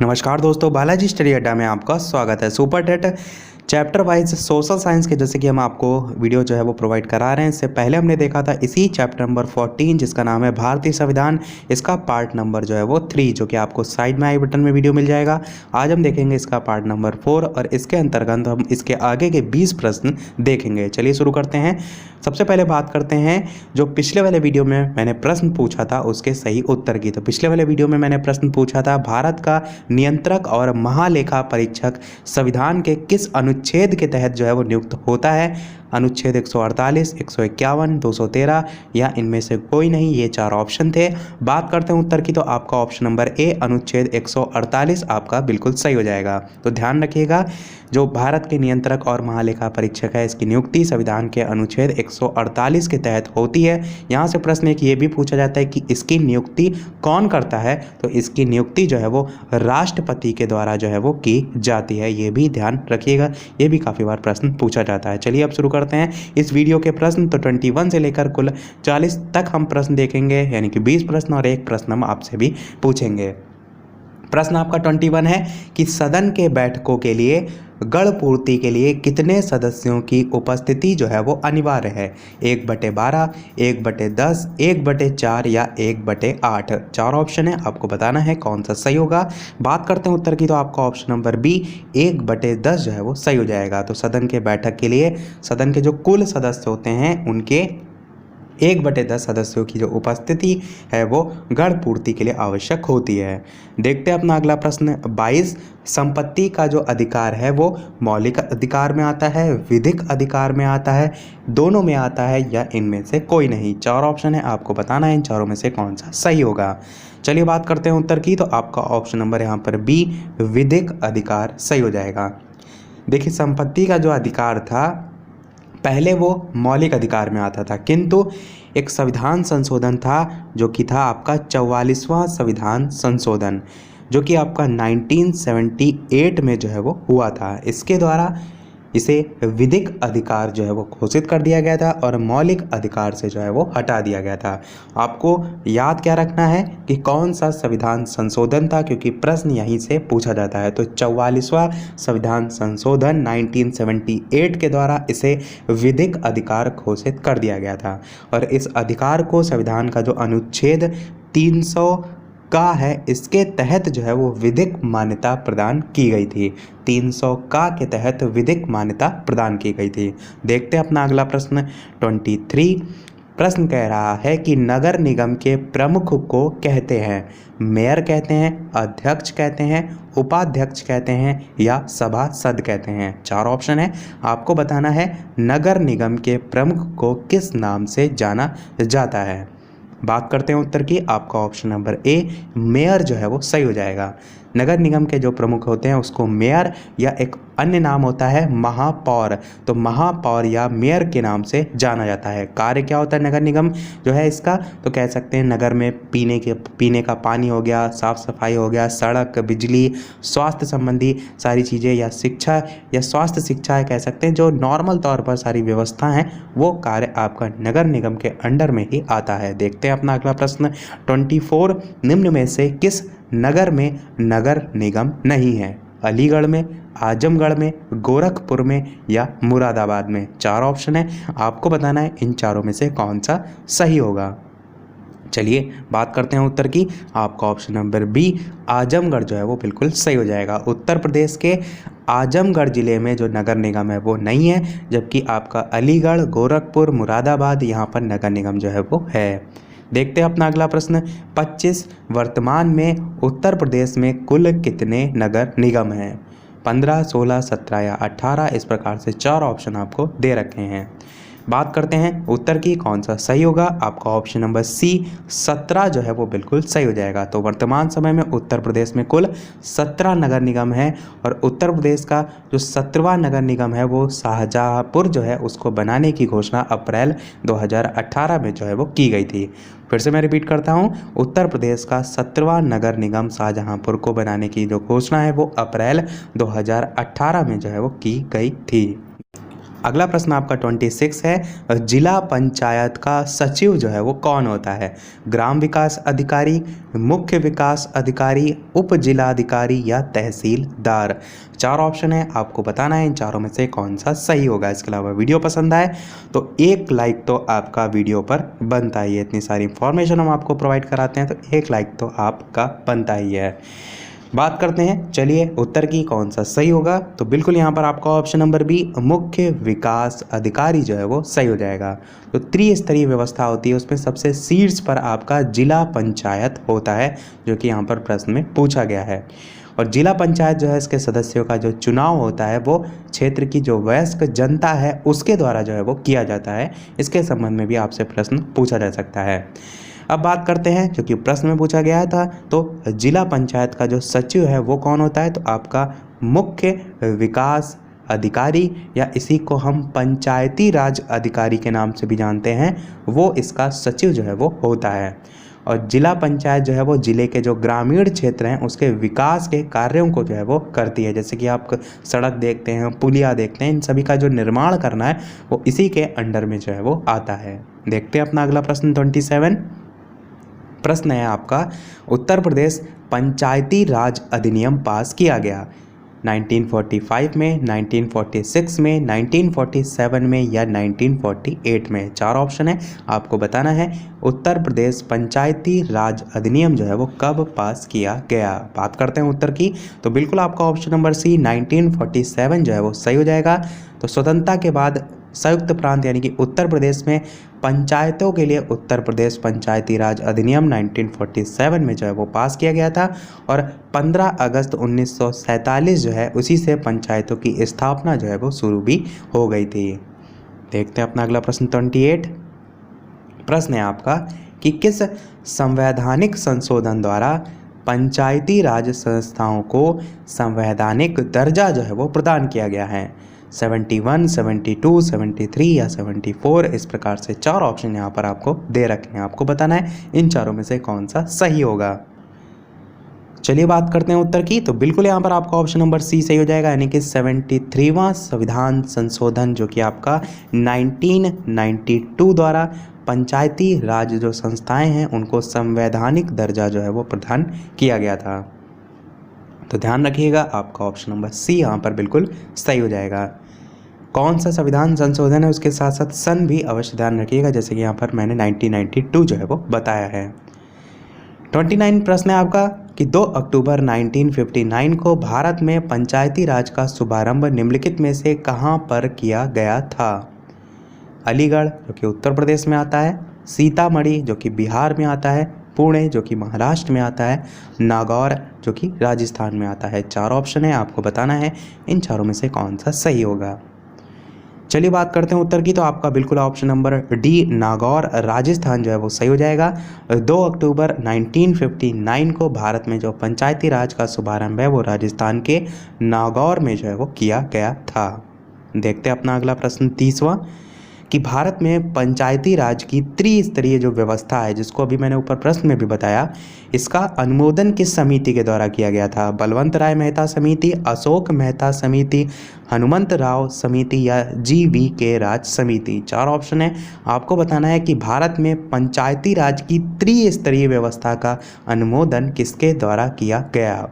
नमस्कार दोस्तों, बालाजी स्टडी अड्डा में आपका स्वागत है। Super TET chapter wise social science के जैसे कि हम आपको वीडियो जो है वो प्रोवाइड करा रहे हैं। इससे पहले हमने देखा था इसी चैप्टर नंबर 14 जिसका नाम है भारतीय संविधान। इसका पार्ट नंबर जो है वो 3 जो कि आपको साइड में आई बटन में वीडियो मिल जाएगा। आज हम देखेंगे इसका पार्ट नंबर 4 और इसके अंतर्गत हम इसके आगे के 20 प्रश्न देखेंगे। चलिए शुरू करते हैं। सबसे पहले बात करते हैं जो पिछले वाले वीडियो में मैंने प्रश्न पूछा था उसके सही उत्तर की। तो पिछले वाले वीडियो में मैंने प्रश्न पूछा था भारत का नियंत्रक और महालेखा परीक्षक संविधान के किस अनुच्छेद के तहत जो है वो नियुक्त होता है। अनुच्छेद 148, 151, 213 या इनमें से कोई नहीं, ये 4 ऑप्शन थे। बात करते हैं उत्तर की तो आपका ऑप्शन नंबर ए अनुच्छेद 148 आपका बिल्कुल सही हो जाएगा। तो ध्यान रखिएगा, जो भारत के नियंत्रक और महालेखा परीक्षक है इसकी नियुक्ति संविधान के अनुच्छेद 148 के तहत होती है। यहाँ से प्रश्न एक ये भी पूछा जाता है कि इसकी नियुक्ति कौन करता है। तो इसकी नियुक्ति जो है वो राष्ट्रपति के द्वारा जो है वो की जाती है, ये भी ध्यान रखिएगा। ये भी काफ़ी बार प्रश्न पूछा जाता है। चलिए अब शुरू करते हैं इस वीडियो के प्रश्न। तो 21 से लेकर कुल 40 तक हम प्रश्न देखेंगे, यानी कि 20 प्रश्न और एक प्रश्न हम आपसे भी पूछेंगे। प्रश्न आपका 21 है कि सदन के बैठकों के लिए गण पूर्ति के लिए कितने सदस्यों की उपस्थिति जो है वो अनिवार्य है। 1/12, 1/10, 1/4 या 1/8। 4 ऑप्शन है, आपको बताना है कौन सा सही होगा। बात करते हैं उत्तर की तो आपका ऑप्शन नंबर बी 1/10 जो है वो सही हो जाएगा। तो सदन के बैठक के लिए सदन के जो कुल सदस्य होते हैं उनके 1/10 सदस्यों की जो उपस्थिति है वो गण पूर्ति के लिए आवश्यक होती है। देखते हैं अपना अगला प्रश्न 22। संपत्ति का जो अधिकार है वो मौलिक अधिकार में आता है, विधिक अधिकार में आता है, दोनों में आता है या इनमें से कोई नहीं। 4 ऑप्शन है, आपको बताना है इन चारों में से कौन सा सही होगा। चलिए बात करते हैं उत्तर की तो आपका ऑप्शन नंबर यहाँ पर बी विधिक अधिकार सही हो जाएगा। देखिए, संपत्ति का जो अधिकार था पहले वो मौलिक अधिकार में आता था, किंतु एक संविधान संशोधन था जो कि था आपका 44वां संविधान संशोधन, जो कि आपका 1978 में जो है वो हुआ था। इसके द्वारा इसे विधिक अधिकार जो है वो घोषित कर दिया गया था और मौलिक अधिकार से जो है वो हटा दिया गया था। आपको याद क्या रखना है कि कौन सा संविधान संशोधन था, क्योंकि प्रश्न यहीं से पूछा जाता है। तो 44वां संविधान संशोधन 1978 के द्वारा इसे विधिक अधिकार घोषित कर दिया गया था और इस अधिकार को संविधान का जो अनुच्छेद 300 का है इसके तहत जो है वो विधिक मान्यता प्रदान की गई थी। 300 का के तहत विधिक मान्यता प्रदान की गई थी। देखते हैं अपना अगला प्रश्न 23। प्रश्न कह रहा है कि नगर निगम के प्रमुख को कहते हैं मेयर कहते हैं, अध्यक्ष कहते हैं, उपाध्यक्ष कहते हैं या सभासद कहते हैं। 4 ऑप्शन है, आपको बताना है नगर निगम के प्रमुख को किस नाम से जाना जाता है। बात करते हैं उत्तर की, आपका ऑप्शन नंबर ए मेयर जो है वो सही हो जाएगा। नगर निगम के जो प्रमुख होते हैं उसको मेयर या एक अन्य नाम होता है महापौर, तो महापौर या मेयर के नाम से जाना जाता है। कार्य क्या होता है नगर निगम जो है इसका, तो कह सकते हैं नगर में पीने का पानी हो गया, साफ सफाई हो गया, सड़क, बिजली, स्वास्थ्य संबंधी सारी चीज़ें या शिक्षा या स्वास्थ्य शिक्षा है कह सकते हैं, जो नॉर्मल तौर पर सारी व्यवस्था हैं वो कार्य आपका नगर निगम के अंडर में ही आता है। देखते हैं अपना अगला प्रश्न 24। निम्न में से किस नगर में नगर निगम नहीं है। अलीगढ़ में, आजमगढ़ में, गोरखपुर में या मुरादाबाद में। 4 ऑप्शन है, आपको बताना है इन चारों में से कौन सा सही होगा। चलिए बात करते हैं उत्तर की, आपका ऑप्शन नंबर बी आजमगढ़ जो है वो बिल्कुल सही हो जाएगा। उत्तर प्रदेश के आजमगढ़ ज़िले में जो नगर निगम है वो नहीं है, जबकि आपका अलीगढ़, गोरखपुर, मुरादाबाद यहाँ पर नगर निगम जो है वो है। देखते हैं अपना अगला प्रश्न 25। वर्तमान में उत्तर प्रदेश में कुल कितने नगर निगम हैं। 15, 16, 17 या 18। इस प्रकार से 4 ऑप्शन आपको दे रखे हैं। बात करते हैं उत्तर की, कौन सा सही होगा। आपका ऑप्शन नंबर सी 17 जो है वो बिल्कुल सही हो जाएगा। तो वर्तमान समय में उत्तर प्रदेश में कुल 17 नगर निगम है और उत्तर प्रदेश का जो 17वां नगर निगम है वो शाहजहाँपुर जो है उसको बनाने की घोषणा अप्रैल 2018 में जो है वो की गई थी। फिर से मैं रिपीट करता हूँ, उत्तर प्रदेश का 17वां नगर निगम शाहजहाँपुर को बनाने की जो घोषणा है वो अप्रैल 2018 में जो है वो की गई थी। अगला प्रश्न आपका 26 है, जिला पंचायत का सचिव जो है वो कौन होता है? ग्राम विकास अधिकारी, मुख्य विकास अधिकारी, उप जिला अधिकारी या तहसीलदार। 4 ऑप्शन है, आपको बताना है इन चारों में से कौन सा सही होगा। इसके अलावा वीडियो पसंद आए तो एक लाइक तो आपका वीडियो पर बनता ही है। इतनी सारी इंफॉर्मेशन हम आपको प्रोवाइड कराते हैं तो एक लाइक तो आपका बनता ही है। बात करते हैं चलिए उत्तर की, कौन सा सही होगा। तो बिल्कुल यहाँ पर आपका ऑप्शन नंबर बी, मुख्य विकास अधिकारी जो है वो सही हो जाएगा। तो त्रिस्तरीय व्यवस्था होती है, उसमें सबसे शीर्ष पर आपका जिला पंचायत होता है, जो कि यहाँ पर प्रश्न में पूछा गया है। और जिला पंचायत जो है इसके सदस्यों का जो चुनाव होता है वो क्षेत्र की जो वयस्क जनता है उसके द्वारा जो है वो किया जाता है। इसके संबंध में भी आपसे प्रश्न पूछा जा सकता है। अब बात करते हैं, जो कि प्रश्न में पूछा गया था, तो जिला पंचायत का जो सचिव है वो कौन होता है? तो आपका मुख्य विकास अधिकारी या इसी को हम पंचायती राज अधिकारी के नाम से भी जानते हैं, वो इसका सचिव जो है वो होता है। और जिला पंचायत जो है वो जिले के जो ग्रामीण क्षेत्र हैं उसके विकास के कार्यों को जो है वो करती है। जैसे कि आप सड़क देखते हैं, पुलिया देखते हैं, इन सभी का जो निर्माण करना है वो इसी के अंडर में जो है वो आता है। देखते हैं अपना अगला प्रश्न 27। प्रश्न है आपका, उत्तर प्रदेश पंचायती राज अधिनियम पास किया गया 1945 में, 1946 में, 1947 में या 1948 में। 4 ऑप्शन है, आपको बताना है उत्तर प्रदेश पंचायती राज अधिनियम जो है वो कब पास किया गया। बात करते हैं उत्तर की, तो बिल्कुल आपका ऑप्शन नंबर सी 1947 जो है वो सही हो जाएगा। तो स्वतंत्रता के बाद संयुक्त प्रांत यानी कि उत्तर प्रदेश में पंचायतों के लिए उत्तर प्रदेश पंचायती राज अधिनियम 1947 में जो है वो पास किया गया था। और 15 अगस्त 1947 जो है उसी से पंचायतों की स्थापना जो है वो शुरू भी हो गई थी। देखते हैं अपना अगला प्रश्न 28। प्रश्न है आपका कि किस संवैधानिक संशोधन द्वारा पंचायती राज संस्थाओं को संवैधानिक दर्जा जो है वो प्रदान किया गया है? 71, 72, 73 या 74। इस प्रकार से 4 ऑप्शन यहाँ पर आपको दे रखे हैं, आपको बताना है इन चारों में से कौन सा सही होगा। चलिए बात करते हैं उत्तर की, तो बिल्कुल यहाँ पर आपका ऑप्शन नंबर सी सही हो जाएगा, यानी कि 73वां संविधान संशोधन जो कि आपका 1992 द्वारा पंचायती राज जो संस्थाएं हैं उनको संवैधानिक दर्जा जो है वो प्रदान किया गया था। तो ध्यान रखिएगा आपका ऑप्शन नंबर सी यहाँ पर बिल्कुल सही हो जाएगा। कौन सा संविधान संशोधन है उसके साथ साथ सन भी अवश्य ध्यान रखिएगा, जैसे कि यहाँ पर मैंने 1992 जो है वो बताया है। 29 प्रश्न है आपका कि 2 अक्टूबर 1959 को भारत में पंचायती राज का शुभारंभ निम्नलिखित में से कहाँ पर किया गया था? अलीगढ़ जो कि उत्तर प्रदेश में आता है, सीतामढ़ी जो कि बिहार में आता है, पुणे जो कि महाराष्ट्र में आता है, नागौर जो कि राजस्थान में आता है। 4 ऑप्शन है, आपको बताना है इन चारों में से कौन सा सही होगा। चलिए बात करते हैं उत्तर की, तो आपका बिल्कुल option number D Nagaur Rajasthan जो है वो सही हो जाएगा। 2 अक्टूबर 1959 को भारत में जो पंचायती राज का शुभारंभ है वो राजस्थान के नागौर में जो है वो किया गया था। देखते हैं अपना अगला प्रश्न 30वां कि भारत में पंचायती राज की त्रिस्तरीय जो व्यवस्था है, जिसको अभी मैंने ऊपर प्रश्न में भी बताया, इसका अनुमोदन किस समिति के द्वारा किया गया था? बलवंत राय मेहता समिति, अशोक मेहता समिति, हनुमंत राव समिति या GV.K. राज समिति। 4 ऑप्शन है, आपको बताना है कि भारत में पंचायती राज की त्रिस्तरीय व्यवस्था का अनुमोदन किसके द्वारा किया गया।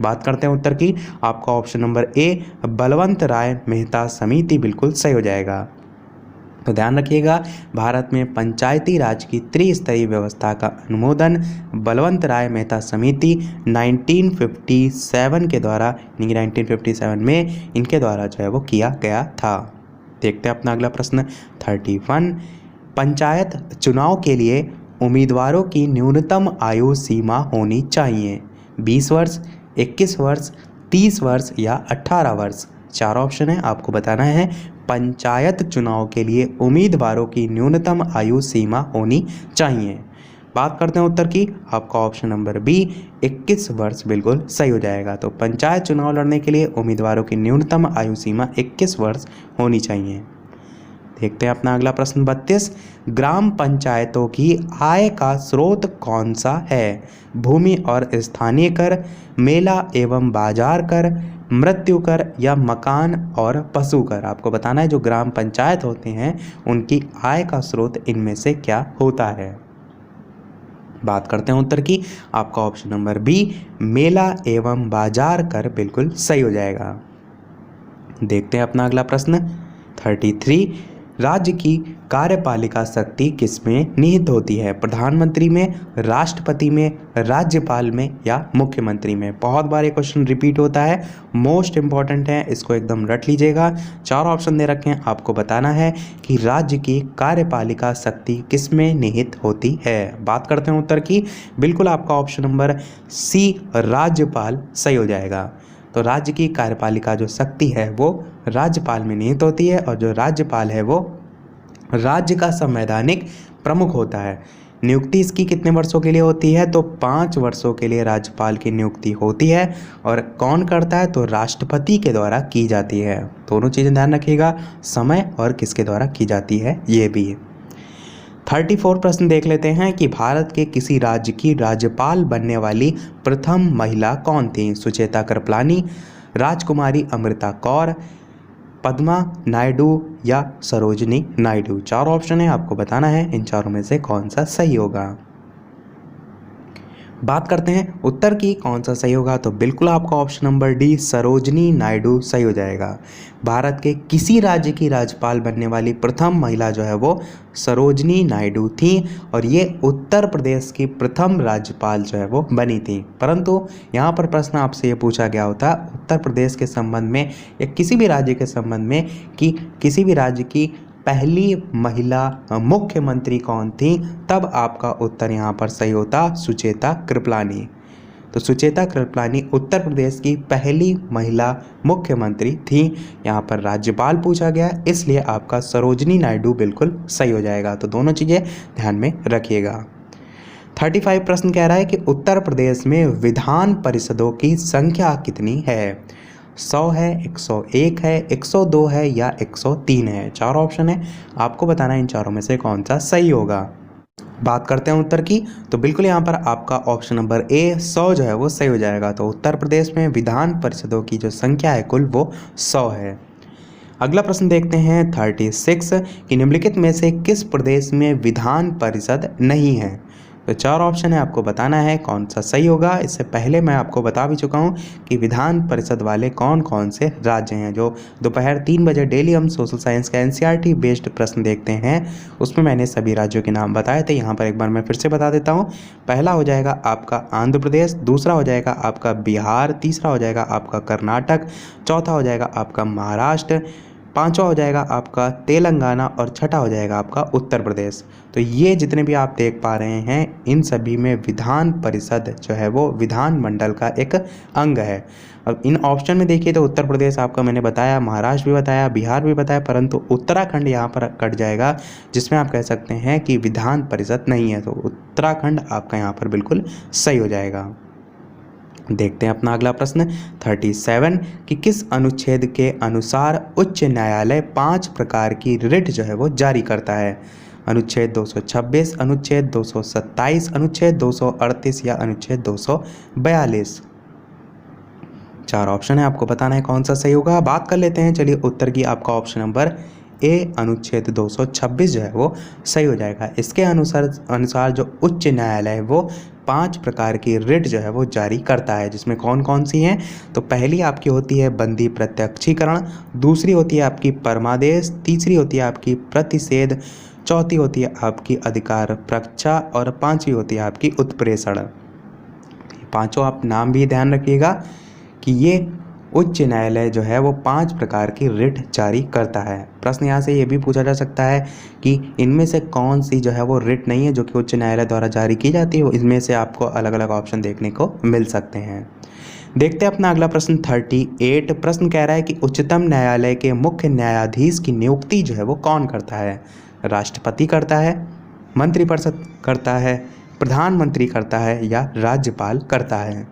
बात करते हैं उत्तर की, आपका ऑप्शन नंबर ए बलवंत राय मेहता समिति बिल्कुल सही हो जाएगा। तो ध्यान रखिएगा भारत में पंचायती राज की त्रिस्तरीय व्यवस्था का अनुमोदन बलवंत राय मेहता समिति 1957 के द्वारा, यानी 1957 में इनके द्वारा जो है वो किया गया था। देखते हैं अपना अगला प्रश्न 31। पंचायत चुनाव के लिए उम्मीदवारों की न्यूनतम आयु सीमा होनी चाहिए? 20 वर्ष, 21 वर्ष, 30 वर्ष या 18 वर्ष। 4 ऑप्शन है, आपको बताना है पंचायत चुनाव के लिए उम्मीदवारों की न्यूनतम आयु सीमा होनी चाहिए। बात करते हैं उत्तर की, आपका ऑप्शन नंबर बी 21 वर्ष बिल्कुल सही हो जाएगा। तो पंचायत चुनाव लड़ने के लिए उम्मीदवारों की न्यूनतम आयु सीमा 21 वर्ष होनी चाहिए। देखते हैं अपना अगला प्रश्न 32। ग्राम पंचायतों की आय का स्रोत कौन सा है? भूमि और स्थानीय कर, मेला एवं बाजार कर, मृत्यु कर या मकान और पशु कर। आपको बताना है जो ग्राम पंचायत होते हैं उनकी आय का स्रोत इनमें से क्या होता है। बात करते हैं उत्तर की। आपका ऑप्शन नंबर बी मेला एवं बाजार कर बिल्कुल सही हो जाएगा। देखते हैं अपना अगला प्रश्न 33। राज्य की कार्यपालिका शक्ति किसमें निहित होती है? प्रधानमंत्री में, राष्ट्रपति में, राज्यपाल में या मुख्यमंत्री में? बहुत बार ये क्वेश्चन रिपीट होता है, मोस्ट इंपॉर्टेंट है, इसको एकदम रट लीजिएगा। 4 ऑप्शन दे रखे हैं, आपको बताना है कि राज्य की कार्यपालिका शक्ति किसमें निहित होती है। बात करते हैं उत्तर की। बिल्कुल आपका ऑप्शन नंबर सी राज्यपाल सही हो जाएगा। तो राज्य की कार्यपालिका जो शक्ति है वो राज्यपाल में निहित होती है और जो राज्यपाल है वो राज्य का संवैधानिक प्रमुख होता है। नियुक्ति इसकी कितने वर्षों के लिए होती है? तो 5 वर्षों के लिए राज्यपाल की नियुक्ति होती है। और कौन करता है? तो राष्ट्रपति के द्वारा की जाती है। दोनों चीज़ें ध्यान रखिएगा, समय और किसके द्वारा की जाती है ये भी। 34 प्रश्न देख लेते हैं कि भारत के किसी राज्य की राज्यपाल बनने वाली प्रथम महिला कौन थी? सुचेता कृपलानी, राजकुमारी अमृता कौर, पद्मा नायडू या सरोजिनी नायडू। 4 ऑप्शन है, आपको बताना है इन चारों में से कौन सा सही होगा। बात करते हैं उत्तर की, कौन सा सही होगा? तो बिल्कुल आपका option number D Sarojini Naidu सही हो जाएगा। भारत के किसी राज्य की राज्यपाल बनने वाली प्रथम महिला जो है वो सरोजिनी नायडू थी और ये उत्तर प्रदेश की प्रथम राज्यपाल जो है वो बनी थी। परंतु यहाँ पर प्रश्न आपसे ये पूछा गया होता उत्तर प्रदेश के संबंध में या किसी भी राज्य के संबंध में कि किसी भी राज्य की पहली महिला मुख्यमंत्री कौन थी, तब आपका उत्तर यहाँ पर सही होता सुचेता कृपलानी। तो सुचेता कृपलानी उत्तर प्रदेश की पहली महिला मुख्यमंत्री थी। यहाँ पर राज्यपाल पूछा गया इसलिए आपका सरोजिनी नायडू बिल्कुल सही हो जाएगा। तो दोनों चीज़ें ध्यान में रखिएगा। 35 प्रश्न कह रहा है कि उत्तर प्रदेश में विधान परिषदों की संख्या कितनी है? 100 है, 101 है, 102 है या 103 है। 4 ऑप्शन है, आपको बताना है इन चारों में से कौन सा सही होगा। बात करते हैं उत्तर की। तो बिल्कुल यहाँ पर आपका ऑप्शन नंबर ए 100 जो है वो सही हो जाएगा। तो उत्तर प्रदेश में विधान परिषदों की जो संख्या है कुल वो 100 है। अगला प्रश्न देखते हैं 36 कि निम्नलिखित में से किस प्रदेश में विधान परिषद नहीं है? तो 4 ऑप्शन है, आपको बताना है कौन सा सही होगा। इससे पहले मैं आपको बता भी चुका हूँ कि विधान परिषद वाले कौन कौन से राज्य हैं। जो दोपहर 3 बजे डेली हम सोशल साइंस का NCERT बेस्ड प्रश्न देखते हैं उसमें मैंने सभी राज्यों के नाम बताए थे। यहाँ पर एक बार मैं फिर से बता देता हूँ। पहला हो जाएगा आपका आंध्र प्रदेश, दूसरा हो जाएगा आपका बिहार, तीसरा हो जाएगा आपका कर्नाटक, चौथा हो जाएगा आपका महाराष्ट्र, 5वां हो जाएगा आपका तेलंगाना और छठा हो जाएगा आपका उत्तर प्रदेश। तो ये जितने भी आप देख पा रहे हैं इन सभी में विधान परिषद जो है वो विधानमंडल का एक अंग है। अब इन ऑप्शन में देखिए तो उत्तर प्रदेश आपका मैंने बताया, महाराष्ट्र भी बताया, बिहार भी बताया, परंतु उत्तराखंड यहाँ पर कट जाएगा जिसमें आप कह सकते हैं कि विधान परिषद नहीं है। तो उत्तराखंड आपका यहाँ पर बिल्कुल सही हो जाएगा। देखते हैं अपना अगला प्रश्न 37 कि किस अनुच्छेद के अनुसार उच्च न्यायालय 5 प्रकार की रिट जो है वो जारी करता है? अनुच्छेद 226, अनुच्छेद 227, अनुच्छेद 238 या अनुच्छेद 242। 4 ऑप्शन है, आपको बताना है कौन सा सही होगा। बात कर लेते हैं चलिए उत्तर की। आपका ऑप्शन नंबर ए अनुच्छेद 226 जो है वो सही हो जाएगा। इसके अनुसार जो उच्च न्यायालय है वो 5 प्रकार की रिट जो है वो जारी करता है, जिसमें कौन कौन सी हैं? तो पहली आपकी होती है बंदी प्रत्यक्षीकरण, दूसरी होती है आपकी परमादेश, तीसरी होती है आपकी प्रतिषेध, चौथी होती है आपकी अधिकार परीक्षा और 5वीं होती है आपकी उत्प्रेषण। पांचों आप नाम भी ध्यान रखिएगा कि ये उच्च न्यायालय जो है वो 5 प्रकार की रिट जारी करता है। प्रश्न यहाँ से ये भी पूछा जा सकता है कि इनमें से कौन सी जो है वो रिट नहीं है जो कि उच्च न्यायालय द्वारा जारी की जाती है। इनमें से आपको अलग अलग ऑप्शन देखने को मिल सकते हैं। देखते हैं अपना अगला प्रश्न 38। प्रश्न कह रहा है कि उच्चतम न्यायालय के मुख्य न्यायाधीश की नियुक्ति जो है वो कौन करता है? राष्ट्रपति करता है, मंत्रिपरिषद करता है, प्रधानमंत्री करता है या राज्यपाल करता है?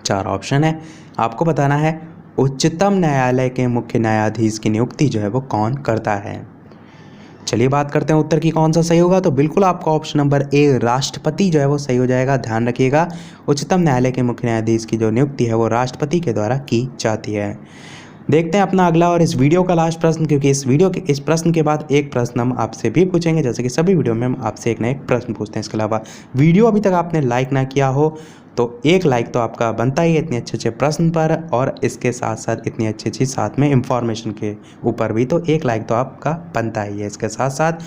4 ऑप्शन है, आपको बताना है उच्चतम न्यायालय के मुख्य न्यायाधीश की नियुक्ति जो है वो कौन करता है। चलिए बात करते हैं उत्तर की कौन सा सही होगा। तो बिल्कुल आपका ऑप्शन नंबर ए राष्ट्रपति जो है वो सही हो जाएगा। ध्यान रखिएगा, उच्चतम न्यायालय के मुख्य न्यायाधीश की जो नियुक्ति है वो राष्ट्रपति के द्वारा की जाती है। देखते हैं अपना अगला और इस वीडियो का लास्ट प्रश्न, क्योंकि इस प्रश्न के बाद एक प्रश्न हम आपसे भी पूछेंगे, जैसे कि सभी वीडियो में हम आपसे एक ना एक प्रश्न पूछते हैं। इसके अलावा वीडियो अभी तक आपने लाइक ना किया हो तो एक लाइक तो आपका बनता ही है इतने अच्छे अच्छे प्रश्न पर, और इसके साथ साथ इतनी अच्छी साथ में इंफॉर्मेशन के ऊपर भी तो एक लाइक तो आपका बनता ही है। इसके साथ साथ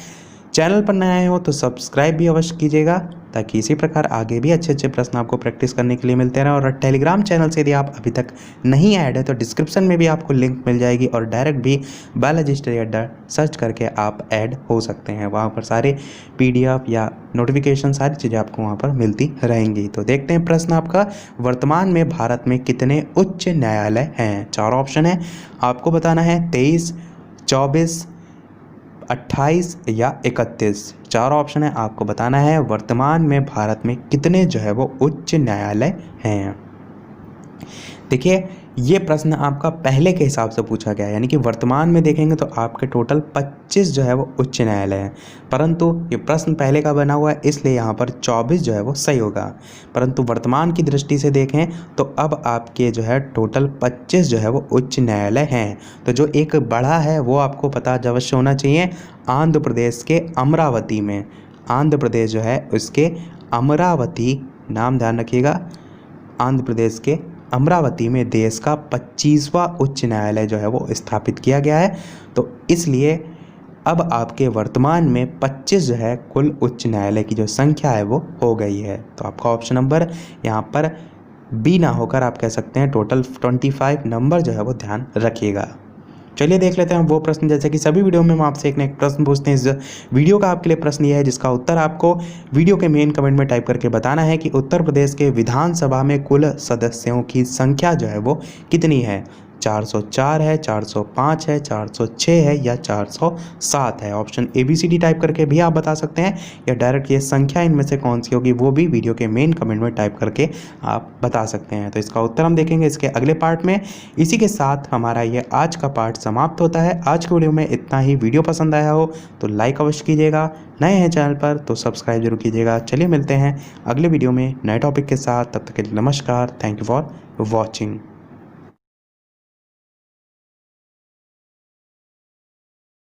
चैनल पर नए आए हो तो सब्सक्राइब भी अवश्य कीजिएगा, ताकि इसी प्रकार आगे भी अच्छे अच्छे प्रश्न आपको प्रैक्टिस करने के लिए मिलते रहें। और टेलीग्राम चैनल से यदि आप अभी तक नहीं ऐड है तो डिस्क्रिप्शन में भी आपको लिंक मिल जाएगी, और डायरेक्ट भी बालाजी स्टडी अड्डा सर्च करके आप ऐड हो सकते हैं। वहाँ पर सारे PDF या नोटिफिकेशन सारी चीज़ें आपको वहाँ पर मिलती रहेंगी। तो देखते हैं प्रश्न आपका, वर्तमान में भारत में कितने उच्च न्यायालय हैं? 4 ऑप्शन है, आपको बताना है 23, 24, 28 या 31। 4 ऑप्शन है, आपको बताना है वर्तमान में भारत में कितने जो है वो उच्च न्यायालय हैं। देखिए ये प्रश्न आपका पहले के हिसाब से पूछा गया है, यानी कि वर्तमान में देखेंगे तो आपके टोटल 25 जो है वो उच्च न्यायालय हैं, परंतु ये प्रश्न पहले का बना हुआ है इसलिए यहाँ पर 24 जो है वो सही होगा। परंतु वर्तमान की दृष्टि से देखें तो अब आपके जो है टोटल 25 जो है वो उच्च न्यायालय हैं। तो जो एक बड़ा है वो आपको पता अवश्य होना चाहिए, आंध्र प्रदेश के अमरावती में, आंध्र प्रदेश जो है उसके अमरावती, नाम ध्यान रखिएगा, आंध्र प्रदेश के अमरावती में देश का 25वां उच्च न्यायालय जो है वो स्थापित किया गया है। तो इसलिए अब आपके वर्तमान में 25 जो है कुल उच्च न्यायालय की जो संख्या है वो हो गई है। तो आपका ऑप्शन नंबर यहाँ पर बी ना होकर आप कह सकते हैं टोटल 25 नंबर जो है वो ध्यान रखिएगा। चलिए देख लेते हैं वो प्रश्न, जैसे कि सभी वीडियो में हम आपसे एक ना एक प्रश्न पूछते हैं। इस वीडियो का आपके लिए प्रश्न ये है जिसका उत्तर आपको वीडियो के मेन कमेंट में टाइप करके बताना है कि उत्तर प्रदेश के विधानसभा में कुल सदस्यों की संख्या जो है वो कितनी है? 404 है, 405 है, 406 है या 407 है। ऑप्शन ABCD टाइप करके भी आप बता सकते हैं, या डायरेक्ट ये संख्या इनमें से कौन सी होगी वो भी वीडियो के मेन कमेंट में टाइप करके आप बता सकते हैं। तो इसका उत्तर हम देखेंगे इसके अगले पार्ट में। इसी के साथ हमारा ये आज का पार्ट समाप्त होता है। आज के वीडियो में इतना ही। वीडियो पसंद आया हो तो लाइक अवश्य कीजिएगा, नए हैं चैनल पर तो सब्सक्राइब जरूर कीजिएगा। चलिए मिलते हैं अगले वीडियो में नए टॉपिक के साथ, तब तक के लिए नमस्कार। Thank you for watching.